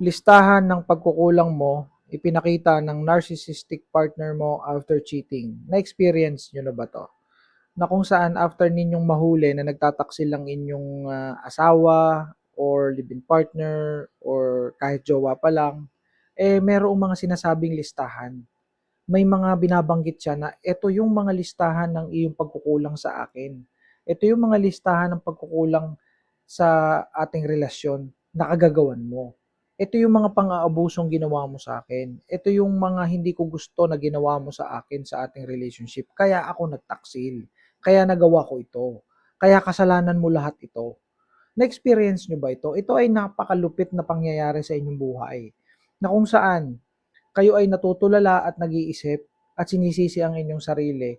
Listahan ng pagkukulang mo ipinakita ng narcissistic partner mo after cheating. Na-experience nyo na ba to? Na kung saan after ninyong mahuli na nagtataksil lang inyong asawa or live-in partner or kahit jowa pa lang, merong mga sinasabing listahan. May mga binabanggit siya na ito yung mga listahan ng iyong pagkukulang sa akin. Ito yung mga listahan ng pagkukulang sa ating relasyon na kagagawan mo. Ito yung mga pang-aabusong ginawa mo sa akin. Ito yung mga hindi ko gusto na ginawa mo sa akin sa ating relationship. Kaya ako nagtaksil. Kaya nagawa ko ito. Kaya kasalanan mo lahat ito. Na-experience nyo ba ito? Ito ay napakalupit na pangyayari sa inyong buhay. Na kung saan kayo ay natutulala at nag-iisip at sinisisi ang inyong sarili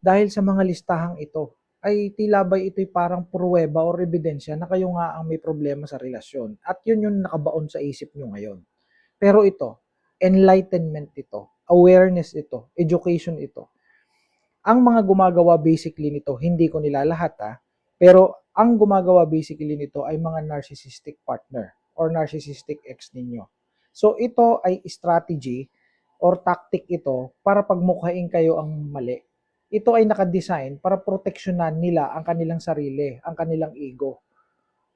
dahil sa mga listahang ito ay tila ba ito'y parang pruweba o ebidensya na kayo nga ang may problema sa relasyon at yun yung nakabaon sa isip nyo ngayon. Pero ito, enlightenment ito, awareness ito, education ito. Ang mga gumagawa basically nito, hindi ko nilalahat pero ang gumagawa basically nito ay mga narcissistic partner or narcissistic ex ninyo. So ito ay strategy or tactic ito para pagmukhain kayo ang mali. Ito ay nakadesign para proteksyonan nila ang kanilang sarili, ang kanilang ego.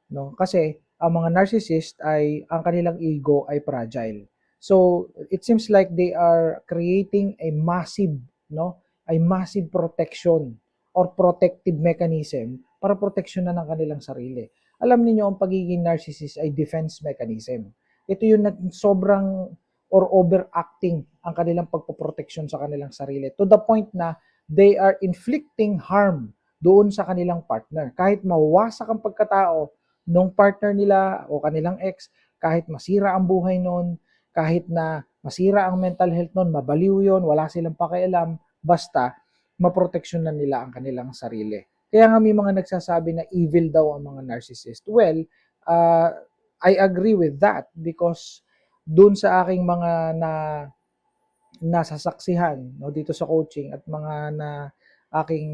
No? Kasi ang mga narcissist ay ang kanilang ego ay fragile. So it seems like they are creating a massive, no, a massive protection or protective mechanism para proteksyonan ang kanilang sarili. Alam niyo ang pagiging narcissist ay defense mechanism. Ito yung sobrang or overacting ang kanilang pagpoproteksyon sa kanilang sarili to the point na they are inflicting harm doon sa kanilang partner. Kahit mawasak ang pagkatao nung partner nila o kanilang ex, kahit masira ang buhay nun, kahit na masira ang mental health nun, mabaliw yun, wala silang pakialam, basta maproteksyonan nila ang kanilang sarili. Kaya nga may mga nagsasabi na evil daw ang mga narcissist. Well, uh, I agree with that because dun sa aking mga nasasaksihan no dito sa coaching at mga aking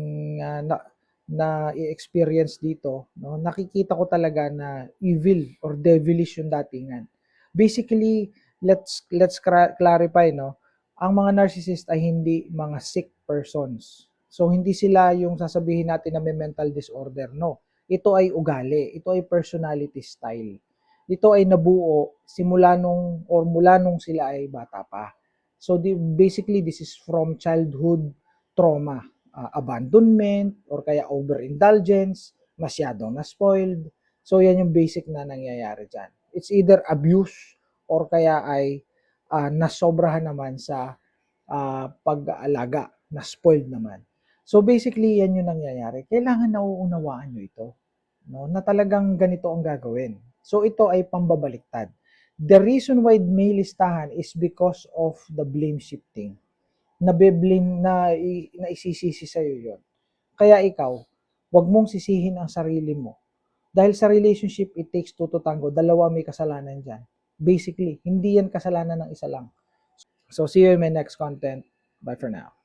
na i-experience dito no nakikita ko talaga na evil or devilish yung datingan. Basically, let's clarify no, ang mga narcissist ay hindi mga sick persons. So hindi sila yung sasabihin natin na may mental disorder, no. Ito ay ugali, ito ay personality style. Ito ay nabuo simula nung or mula nung sila ay bata pa. So basically, this is from childhood trauma, abandonment, or kaya overindulgence, masyadong na-spoiled. So yan yung basic na nangyayari dyan. It's either abuse or kaya ay nasobrahan naman sa pag-aalaga, na-spoiled naman. So basically, yan yung nangyayari. Kailangan nauunawaan nyo ito. No? Na talagang ganito ang gagawin. So ito ay pambabaliktad. The reason why may listahan is because of the blame shifting. Nabe-blame na isisisi sa iyo 'yon. Kaya ikaw, 'wag mong sisihin ang sarili mo. Dahil sa relationship, it takes two to tango. Dalawa may kasalanan diyan. Basically, hindi yan kasalanan ng isa lang. So see you in my next content. Bye for now.